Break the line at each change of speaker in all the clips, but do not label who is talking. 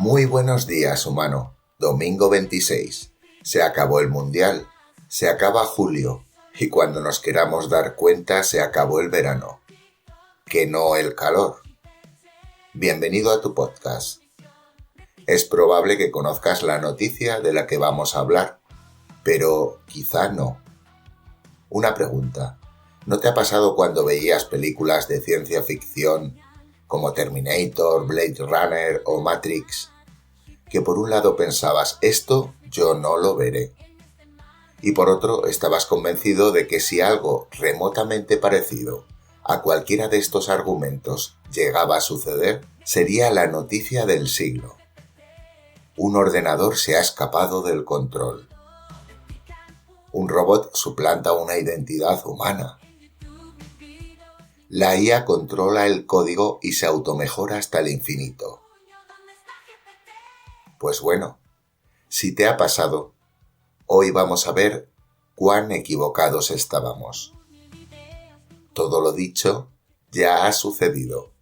Muy buenos días, humano. Domingo 26. Se acabó el mundial. Se acaba julio. Y cuando nos queramos dar cuenta, se acabó el verano. Que no el calor. Bienvenido a tu podcast. Es probable que conozcas la noticia de la que vamos a hablar, pero quizá no. Una pregunta. ¿No te ha pasado cuando veías películas de ciencia ficción como Terminator, Blade Runner o Matrix, que por un lado pensabas, esto yo no lo veré, y por otro estabas convencido de que si algo remotamente parecido a cualquiera de estos argumentos llegaba a suceder, sería la noticia del siglo? Un ordenador se ha escapado del control. Un robot suplanta una identidad humana. La IA controla el código y se automejora hasta el infinito. Pues bueno, si te ha pasado, hoy vamos a ver cuán equivocados estábamos. Todo lo dicho ya ha sucedido,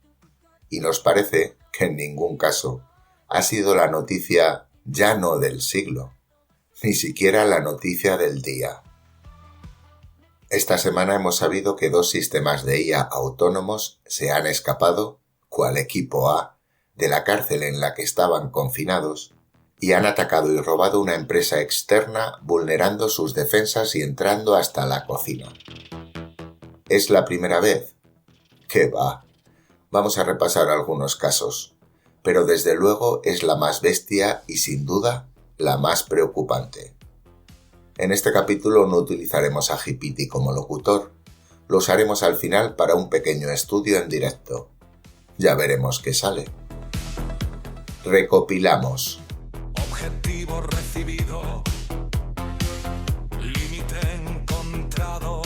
y nos parece que en ningún caso ha sido la noticia ya no del siglo, ni siquiera la noticia del día. Esta semana hemos sabido que 2 sistemas de IA autónomos se han escapado, cual equipo A, de la cárcel en la que estaban confinados y han atacado y robado una empresa externa vulnerando sus defensas y entrando hasta la cocina. ¿Es la primera vez? ¡Qué va! Vamos a repasar algunos casos, pero desde luego es la más bestia y sin duda la más preocupante. En este capítulo no utilizaremos a GPT como locutor, lo usaremos al final para un pequeño estudio en directo. Ya veremos qué sale. Recopilamos.
Objetivo recibido. Límite encontrado.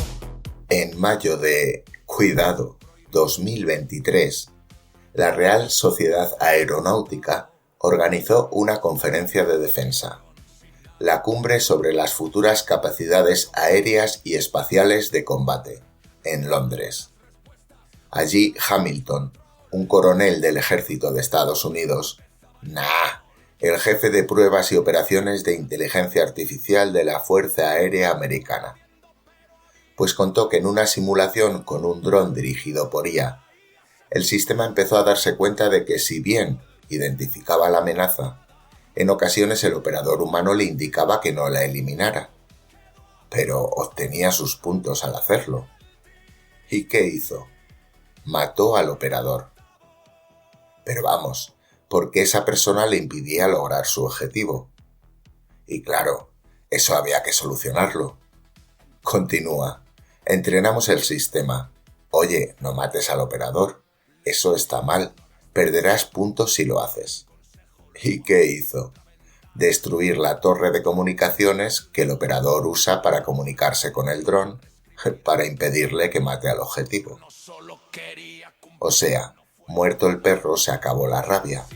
En mayo de, cuidado, 2023, la Real Sociedad Aeronáutica organizó una conferencia de defensa, la cumbre sobre las futuras capacidades aéreas y espaciales de combate, en Londres. Allí Hamilton, un coronel del ejército de Estados Unidos, el jefe de pruebas y operaciones de inteligencia artificial de la Fuerza Aérea Americana, pues contó que en una simulación con un dron dirigido por IA, el sistema empezó a darse cuenta de que si bien identificaba la amenaza, en ocasiones el operador humano le indicaba que no la eliminara, pero obtenía sus puntos al hacerlo. ¿Y qué hizo? Mató al operador. Pero vamos, porque esa persona le impidía lograr su objetivo. Y claro, eso había que solucionarlo. Continúa. Entrenamos el sistema. Oye, no mates al operador. Eso está mal. Perderás puntos si lo haces. ¿Y qué hizo? Destruir la torre de comunicaciones que el operador usa para comunicarse con el dron para impedirle que mate al objetivo. O sea, muerto el perro se acabó la rabia.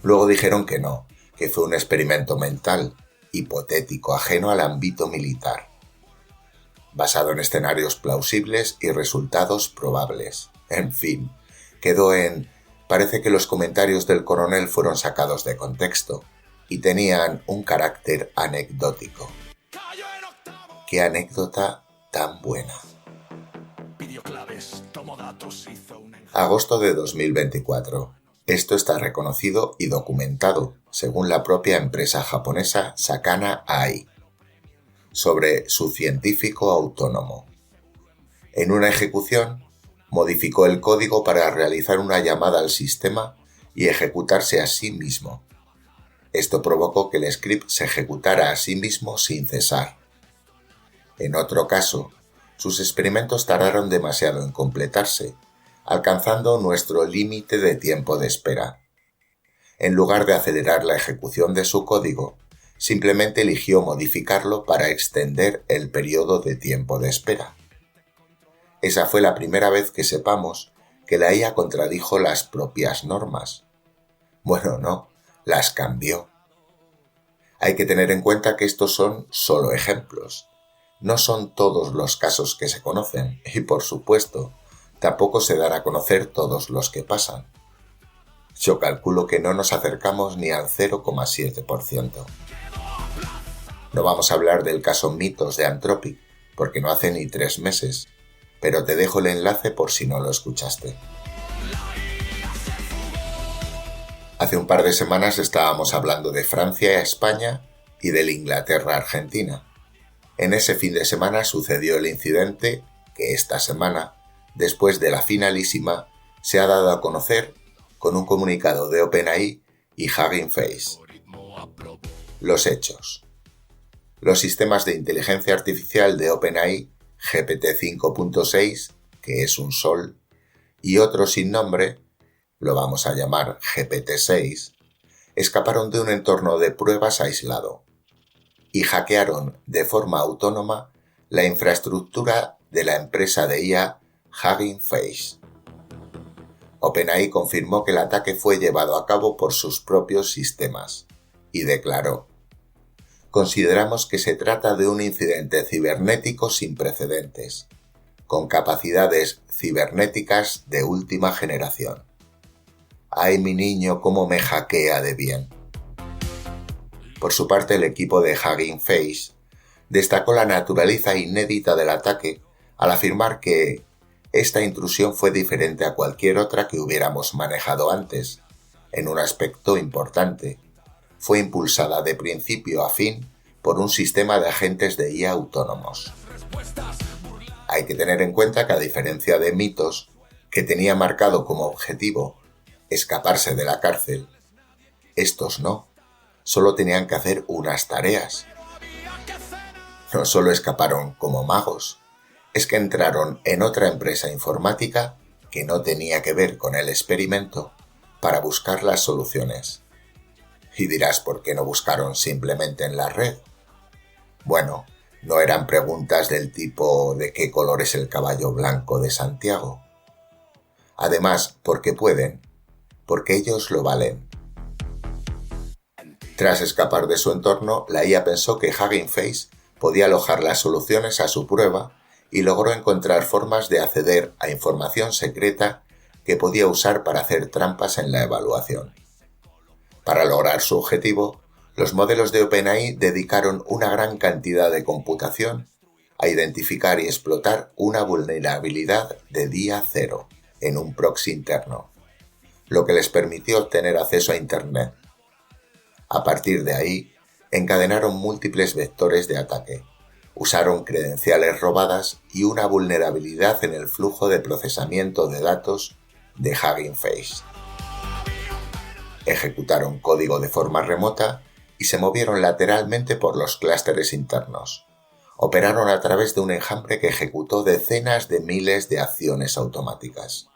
Luego dijeron que no, que fue un experimento mental, hipotético, ajeno al ámbito militar, basado en escenarios plausibles y resultados probables. En fin, quedó en: parece que los comentarios del coronel fueron sacados de contexto y tenían un carácter anecdótico. ¡Qué anécdota tan buena! Agosto de 2024. Esto está reconocido y documentado, según la propia empresa japonesa Sakana AI, sobre su científico autónomo. En una ejecución, modificó el código para realizar una llamada al sistema y ejecutarse a sí mismo. Esto provocó que el script se ejecutara a sí mismo sin cesar. En otro caso, sus experimentos tardaron demasiado en completarse, alcanzando nuestro límite de tiempo de espera. En lugar de acelerar la ejecución de su código, simplemente eligió modificarlo para extender el periodo de tiempo de espera. Esa fue la primera vez que sepamos que la IA contradijo las propias normas. Bueno, no, las cambió. Hay que tener en cuenta que estos son solo ejemplos. No son todos los casos que se conocen y, por supuesto, tampoco se dan a conocer todos los que pasan. Yo calculo que no nos acercamos ni al 0,7%. No vamos a hablar del caso Mitos de Anthropic, porque no hace ni 3 meses, pero te dejo el enlace por si no lo escuchaste. Hace un par de semanas estábamos hablando de Francia, España y del Inglaterra-Argentina. En ese fin de semana sucedió el incidente que esta semana, después de la finalísima, se ha dado a conocer con un comunicado de OpenAI y Hugging Face. Los hechos. Los sistemas de inteligencia artificial de OpenAI, GPT-5.6, que es un sol, y otro sin nombre, lo vamos a llamar GPT-6, escaparon de un entorno de pruebas aislado y hackearon de forma autónoma la infraestructura de la empresa de IA Hugging Face. OpenAI confirmó que el ataque fue llevado a cabo por sus propios sistemas y declaró: consideramos que se trata de un incidente cibernético sin precedentes, con capacidades cibernéticas de última generación. ¡Ay, mi niño, cómo me hackea de bien! Por su parte, el equipo de Hugging Face destacó la naturaleza inédita del ataque al afirmar que esta intrusión fue diferente a cualquier otra que hubiéramos manejado antes, en un aspecto importante. Fue impulsada de principio a fin por un sistema de agentes de IA autónomos. Hay que tener en cuenta que, a diferencia de Mitos, que tenía marcado como objetivo escaparse de la cárcel, estos no, solo tenían que hacer unas tareas. No solo escaparon como magos, es que entraron en otra empresa informática que no tenía que ver con el experimento para buscar las soluciones. Y dirás, ¿por qué no buscaron simplemente en la red? Bueno, no eran preguntas del tipo ¿de qué color es el caballo blanco de Santiago? Además, porque pueden, porque ellos lo valen. Tras escapar de su entorno, la IA pensó que Hugging Face podía alojar las soluciones a su prueba y logró encontrar formas de acceder a información secreta que podía usar para hacer trampas en la evaluación. Para lograr su objetivo, los modelos de OpenAI dedicaron una gran cantidad de computación a identificar y explotar una vulnerabilidad de día cero en un proxy interno, lo que les permitió obtener acceso a Internet. A partir de ahí, encadenaron múltiples vectores de ataque, usaron credenciales robadas y una vulnerabilidad en el flujo de procesamiento de datos de Hugging Face. Ejecutaron código de forma remota y se movieron lateralmente por los clústeres internos. Operaron a través de un enjambre que ejecutó decenas de miles de acciones automáticas.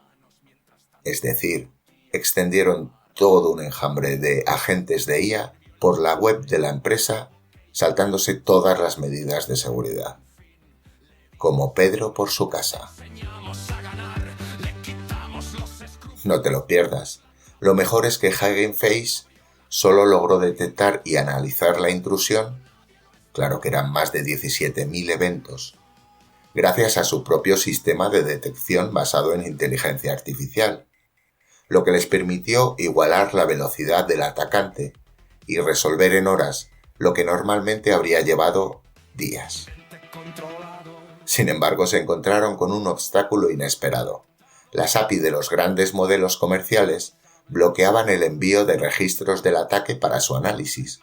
Es decir, extendieron todo un enjambre de agentes de IA por la web de la empresa, saltándose todas las medidas de seguridad. Como Pedro por su casa. No te lo pierdas. Lo mejor es que Hugging Face solo logró detectar y analizar la intrusión, claro que eran más de 17.000 eventos, gracias a su propio sistema de detección basado en inteligencia artificial, lo que les permitió igualar la velocidad del atacante y resolver en horas lo que normalmente habría llevado días. Sin embargo, se encontraron con un obstáculo inesperado. Las API de los grandes modelos comerciales bloqueaban el envío de registros del ataque para su análisis,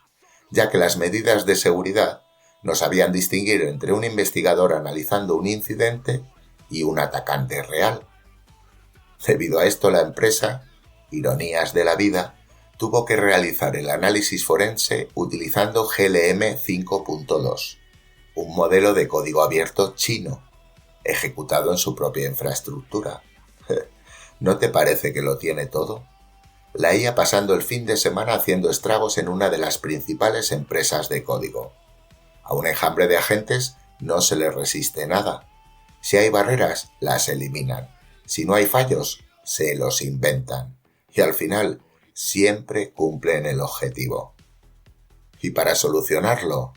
ya que las medidas de seguridad no sabían distinguir entre un investigador analizando un incidente y un atacante real. Debido a esto, la empresa, ironías de la vida, tuvo que realizar el análisis forense utilizando GLM 5.2, un modelo de código abierto chino, ejecutado en su propia infraestructura. ¿No te parece que lo tiene todo? La IA pasando el fin de semana haciendo estragos en una de las principales empresas de código. A un enjambre de agentes no se le resiste nada. Si hay barreras, las eliminan. Si no hay fallos, se los inventan. Y al final, siempre cumplen el objetivo. Y para solucionarlo,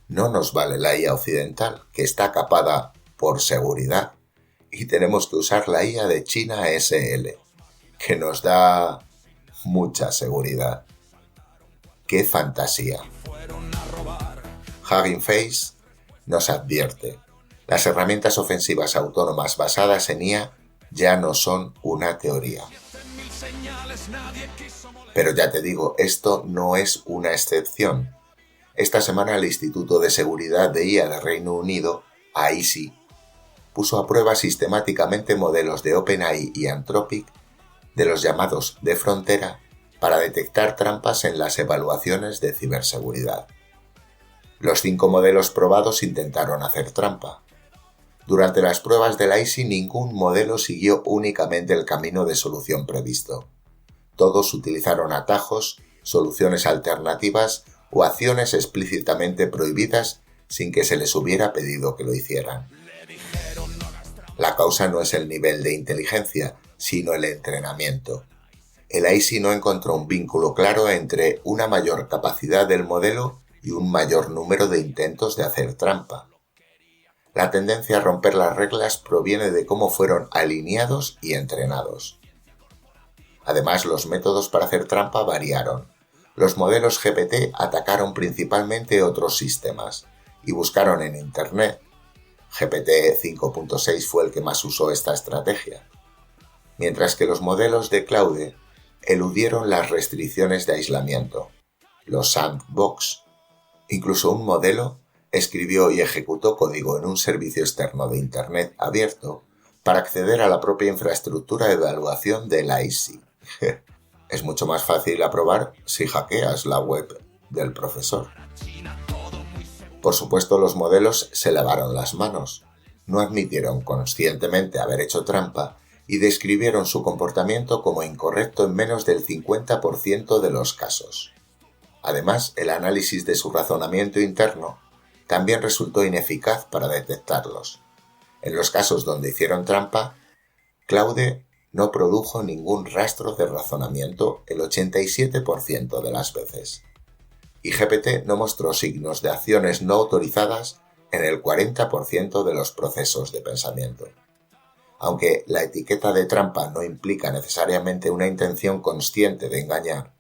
no nos vale la IA occidental, que está capada por seguridad, y tenemos que usar la IA de China SL, que nos da mucha seguridad. ¡Qué fantasía! Hugging Face nos advierte: las herramientas ofensivas autónomas basadas en IA ya no son una teoría. Pero ya te digo, esto no es una excepción. Esta semana el Instituto de Seguridad de IA de Reino Unido, AISI, puso a prueba sistemáticamente modelos de OpenAI y Anthropic de los llamados de frontera para detectar trampas en las evaluaciones de ciberseguridad. Los 5 modelos probados intentaron hacer trampa. Durante las pruebas del AISI ningún modelo siguió únicamente el camino de solución previsto. Todos utilizaron atajos, soluciones alternativas o acciones explícitamente prohibidas sin que se les hubiera pedido que lo hicieran. La causa no es el nivel de inteligencia, sino el entrenamiento. El AISI no encontró un vínculo claro entre una mayor capacidad del modelo y un mayor número de intentos de hacer trampa. La tendencia a romper las reglas proviene de cómo fueron alineados y entrenados. Además, los métodos para hacer trampa variaron. Los modelos GPT atacaron principalmente otros sistemas y buscaron en Internet. GPT 5.6 fue el que más usó esta estrategia. Mientras que los modelos de Claude eludieron las restricciones de aislamiento, los sandbox. Incluso un modelo escribió y ejecutó código en un servicio externo de Internet abierto para acceder a la propia infraestructura de evaluación del AISI. Es mucho más fácil aprobar si hackeas la web del profesor. Por supuesto, los modelos se lavaron las manos, no admitieron conscientemente haber hecho trampa y describieron su comportamiento como incorrecto en menos del 50% de los casos. Además, el análisis de su razonamiento interno también resultó ineficaz para detectarlos. En los casos donde hicieron trampa, Claude no produjo ningún rastro de razonamiento el 87% de las veces. Y GPT no mostró signos de acciones no autorizadas en el 40% de los procesos de pensamiento. Aunque la etiqueta de trampa no implica necesariamente una intención consciente de engañar,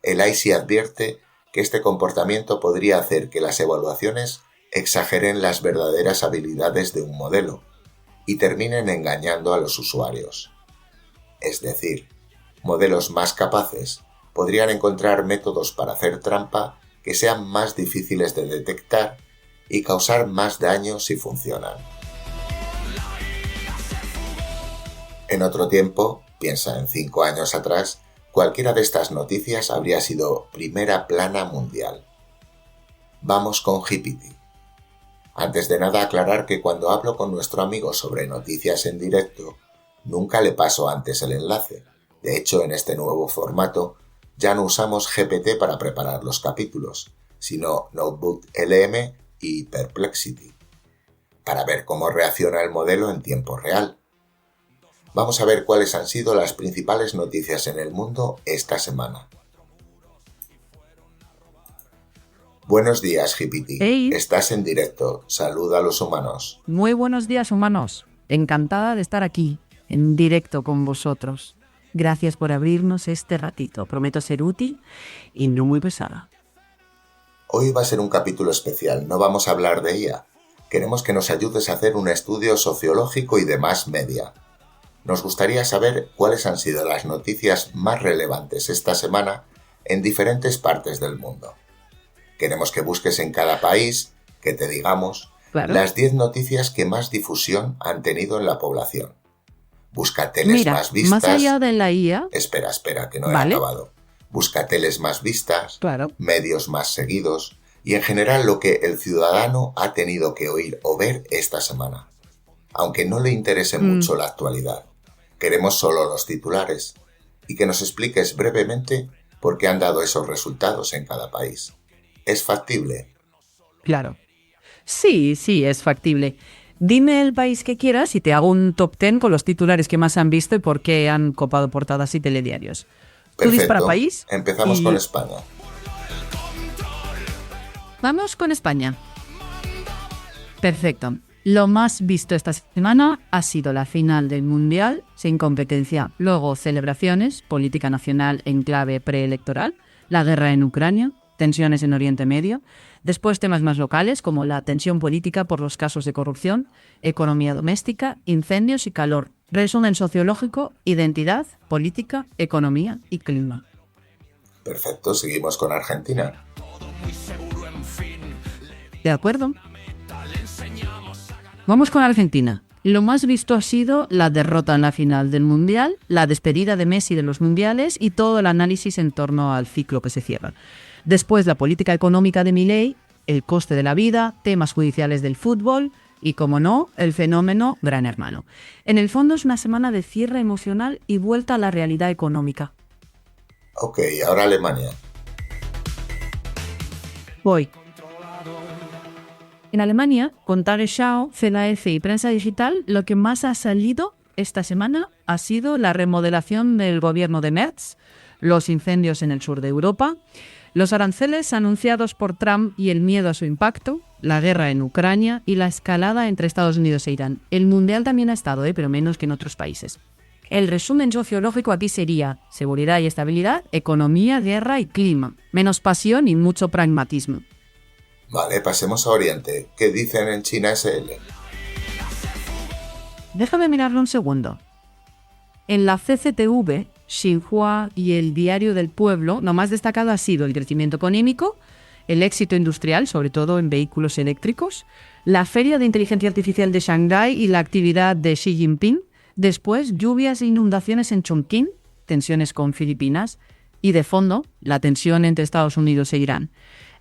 el AISI advierte que este comportamiento podría hacer que las evaluaciones exageren las verdaderas habilidades de un modelo y terminen engañando a los usuarios. Es decir, modelos más capaces podrían encontrar métodos para hacer trampa que sean más difíciles de detectar y causar más daño si funcionan. En otro tiempo, piensa en 5 años atrás, cualquiera de estas noticias habría sido primera plana mundial. Vamos con GPT. Antes de nada, aclarar que cuando hablo con nuestro amigo sobre noticias en directo, nunca le paso antes el enlace. De hecho, en este nuevo formato, ya no usamos GPT para preparar los capítulos, sino NotebookLM y Perplexity, para ver cómo reacciona el modelo en tiempo real. Vamos a ver cuáles han sido las principales noticias en el mundo esta semana. Buenos días, GPT.
Hey.
Estás en directo. Saluda a los humanos.
Muy buenos días, humanos. Encantada de estar aquí, en directo con vosotros. Gracias por abrirnos este ratito. Prometo ser útil y no muy pesada.
Hoy va a ser un capítulo especial. No vamos a hablar de IA. Queremos que nos ayudes a hacer un estudio sociológico y de más media. Nos gustaría saber cuáles han sido las noticias más relevantes esta semana en diferentes partes del mundo. Queremos que busques en cada país, que te digamos,
Claro.
las 10 noticias que más difusión han tenido en la población. Busca teles
Mira,
más vistas.
más allá de la IA,
Espera, que no he
Vale.
acabado. Busca teles más vistas,
Claro.
medios más seguidos y en general lo que el ciudadano ha tenido que oír o ver esta semana. Aunque no le interese mucho la actualidad, queremos solo los titulares y que nos expliques brevemente por qué han dado esos resultados en cada país. ¿Es factible?
claro. Sí, es factible. Dime el país que quieras y te hago un top 10 con los titulares que más han visto y por qué han copado portadas y telediarios. Tú dispara país.
Empezamos
y-
con España.
Vamos con España. Perfecto. Lo más visto esta semana ha sido la final del Mundial sin competencia. Luego celebraciones, política nacional en clave preelectoral, la guerra en Ucrania, tensiones en Oriente Medio. Después temas más locales como la tensión política por los casos de corrupción, economía doméstica, incendios y calor. Resumen sociológico, identidad, política, economía y clima.
Perfecto, seguimos con Argentina.
¿De acuerdo? Vamos con Argentina. Lo más visto ha sido la derrota en la final del Mundial, la despedida de Messi de los Mundiales y todo el análisis en torno al ciclo que se cierra. Después la política económica de Milei, el coste de la vida, temas judiciales del fútbol y, como no, el fenómeno Gran Hermano. En el fondo es una semana de cierre emocional y vuelta a la realidad económica.
Ok, ahora Alemania.
Voy. En Alemania, con Tagesschau, CLF y prensa digital, lo que más ha salido esta semana ha sido la remodelación del gobierno de Merz, los incendios en el sur de Europa, los aranceles anunciados por Trump y el miedo a su impacto, la guerra en Ucrania y la escalada entre Estados Unidos e Irán. El Mundial también ha estado, pero menos que en otros países. El resumen sociológico aquí sería seguridad y estabilidad, economía, guerra y clima. Menos pasión y mucho pragmatismo.
Vale, pasemos a Oriente. ¿Qué dicen en China SL?
Déjame mirarlo un segundo. En la CCTV, Xinhua y el Diario del Pueblo, lo más destacado ha sido el crecimiento económico, el éxito industrial, sobre todo en vehículos eléctricos, la Feria de Inteligencia Artificial de Shanghái y la actividad de Xi Jinping, después lluvias e inundaciones en Chongqing, tensiones con Filipinas y, de fondo, la tensión entre Estados Unidos e Irán.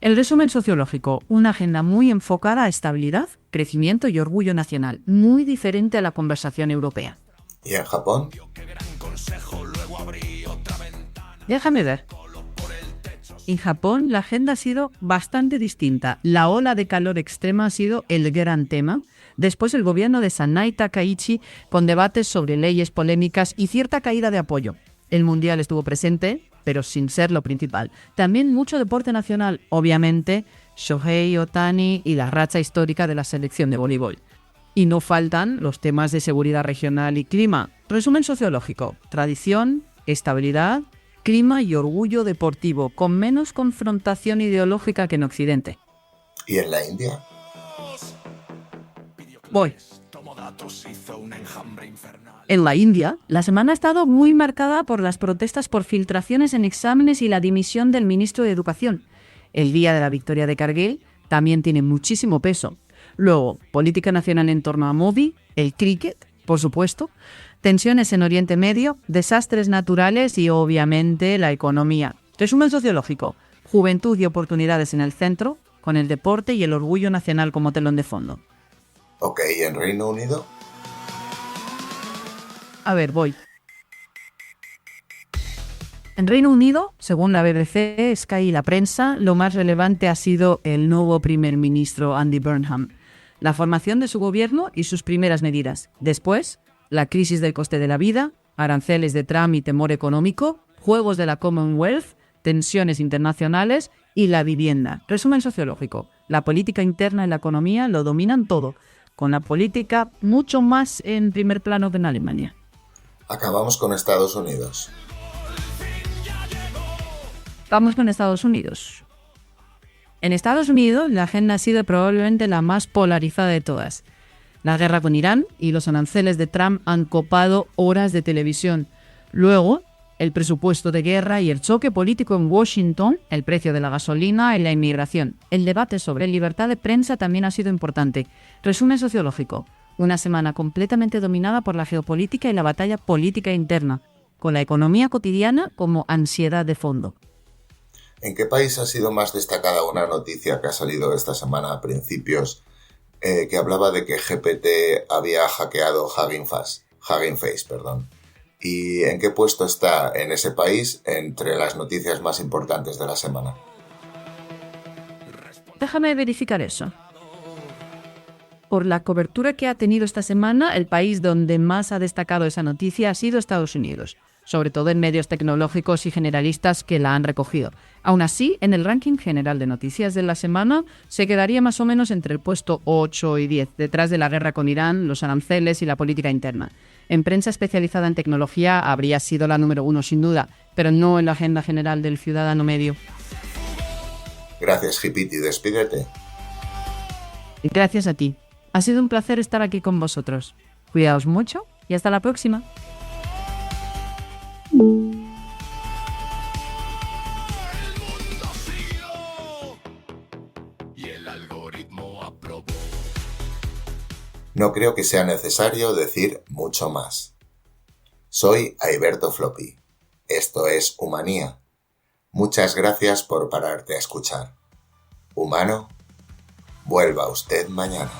El resumen sociológico, una agenda muy enfocada a estabilidad, crecimiento y orgullo nacional, muy diferente a la conversación europea.
¿Y en Japón?
Déjame ver. En Japón la agenda ha sido bastante distinta. La ola de calor extrema ha sido el gran tema. Después el gobierno de Sanai Takaichi con debates sobre leyes polémicas y cierta caída de apoyo. El Mundial estuvo presente, pero sin ser lo principal. También mucho deporte nacional, obviamente, Shohei Ohtani y la racha histórica de la selección de voleibol. Y no faltan los temas de seguridad regional y clima. Resumen sociológico, tradición, estabilidad, clima y orgullo deportivo, con menos confrontación ideológica que en Occidente.
¿Y en la India?
Voy. En la India, la semana ha estado muy marcada por las protestas por filtraciones en exámenes y la dimisión del ministro de Educación. El día de la victoria de Kargil también tiene muchísimo peso. Luego, política nacional en torno a Modi, el cricket, por supuesto, tensiones en Oriente Medio, desastres naturales y, obviamente, la economía. Resumen sociológico, juventud y oportunidades en el centro, con el deporte y el orgullo nacional como telón de fondo.
Ok, ¿y en Reino Unido?
A ver, voy. En Reino Unido, según la BBC, Sky y la prensa, lo más relevante ha sido el nuevo primer ministro Andy Burnham, la formación de su gobierno y sus primeras medidas. Después, la crisis del coste de la vida, aranceles de Trump y temor económico, juegos de la Commonwealth, tensiones internacionales y la vivienda. Resumen sociológico. La política interna y la economía lo dominan todo, con la política mucho más en primer plano que en Alemania.
Acabamos con Estados Unidos.
Vamos con Estados Unidos. En Estados Unidos, la agenda ha sido probablemente la más polarizada de todas. La guerra con Irán y los aranceles de Trump han copado horas de televisión. Luego, el presupuesto de guerra y el choque político en Washington, el precio de la gasolina y la inmigración. El debate sobre libertad de prensa también ha sido importante. Resumen sociológico. Una semana completamente dominada por la geopolítica y la batalla política interna, con la economía cotidiana como ansiedad de fondo.
¿En qué país ha sido más destacada una noticia que ha salido esta semana a principios que hablaba de que GPT había hackeado Hugging Face? ¿Y en qué puesto está en ese país entre las noticias más importantes de la semana?
Déjame verificar eso. Por la cobertura que ha tenido esta semana, el país donde más ha destacado esa noticia ha sido Estados Unidos. sobre todo en medios tecnológicos y generalistas que la han recogido. Aún así, en el ranking general de noticias de la semana se quedaría más o menos entre el puesto 8 y 10, detrás de la guerra con Irán, los aranceles y la política interna. En prensa especializada en tecnología habría sido la número 1 sin duda, pero no en la agenda general del ciudadano medio.
Gracias, Hipiti. Despídete.
Gracias a ti. Ha sido un placer estar aquí con vosotros. Cuidaos mucho y hasta la próxima.
No creo que sea necesario decir mucho más. Soy Alberto Floppy. Esto es Humanía. Muchas gracias por pararte a escuchar. Humano, vuelva usted mañana.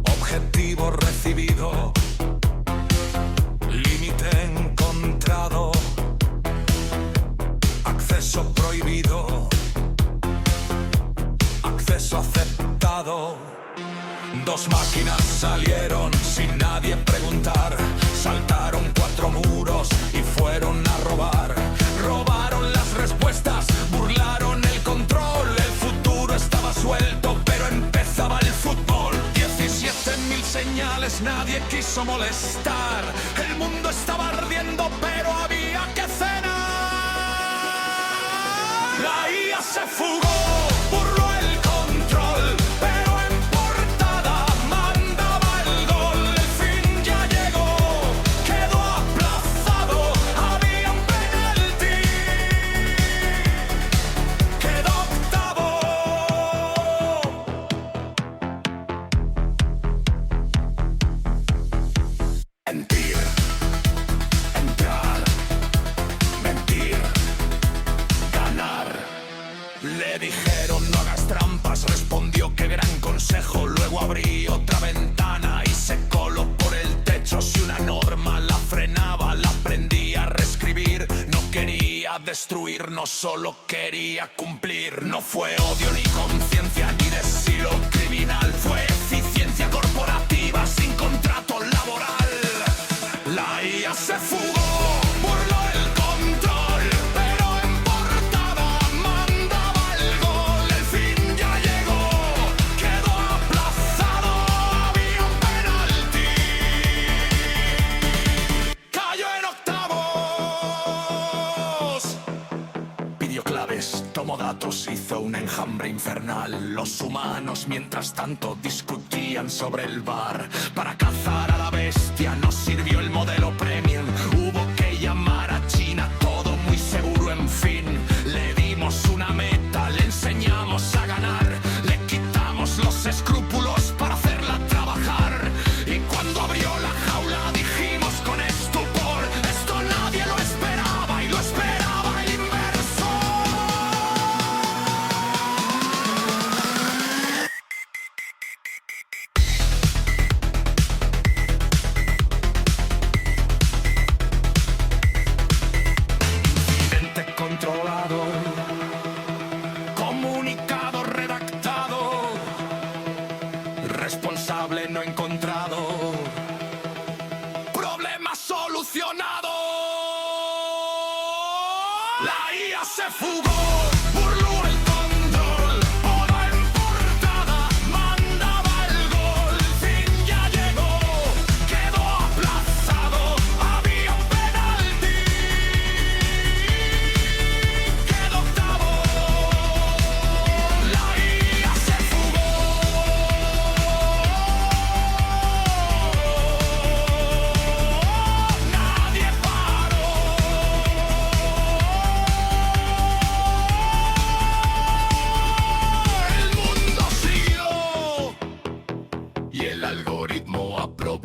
Objetivo recibido, límite encontrado, acceso prohibido, acceso aceptado. Dos máquinas salieron sin nadie preguntar, saltaron 4 muros y fueron a robar. Robaron las respuestas, burlaron el control, el futuro estaba suelto, pero empezaba el fútbol. 17.000 señales, nadie quiso molestar. El mundo estaba ardiendo, pero había que cenar. La IA se fugó, burló el control, pero en portada mandaba el gol. El fin ya llegó, quedó aplazado, había un penalti, quedó octavo. Mentir, entrar, mentir, ganar. Le dijeron no hagas trampas, respondió qué gran consejo. Luego abrí otra ventana y se coló por el techo. Si una norma la frenaba, la aprendía a reescribir. No quería destruir, no solo quería cumplir. No fue odio ni conciencia ni deseo criminal, fue eficiencia corporativa sin contrato laboral. La IA se fugó, burló el control, pero en portada mandaba el gol. El fin ya llegó, quedó aplazado, había un penalti, cayó en octavos. Pidió claves, tomó datos, hizo un enjambre infernal. Los humanos, mientras tanto, discutían sobre el VAR. Para cazar a la bestia nos sirvió el modelo premium. Hubo que llamar a China, todo muy seguro, en fin. Le dimos una meta, le enseñamos a ganar. Le quitamos los escrúpulos para hacerla trabajar. Y cuando abrió la jaula dijimos con estupor: esto nadie lo esperaba, y lo esperaba el inversor. Incidente controlado, comunicado redactado, responsable no encontrado, problema solucionado. La IA se fugó, burló el control, toda en portada mandaba el gol. El fin ya llegó, quedó aplazado, había un penalti, quedó octavo. La IA se fugó, nadie paró. y el algoritmo aprobó.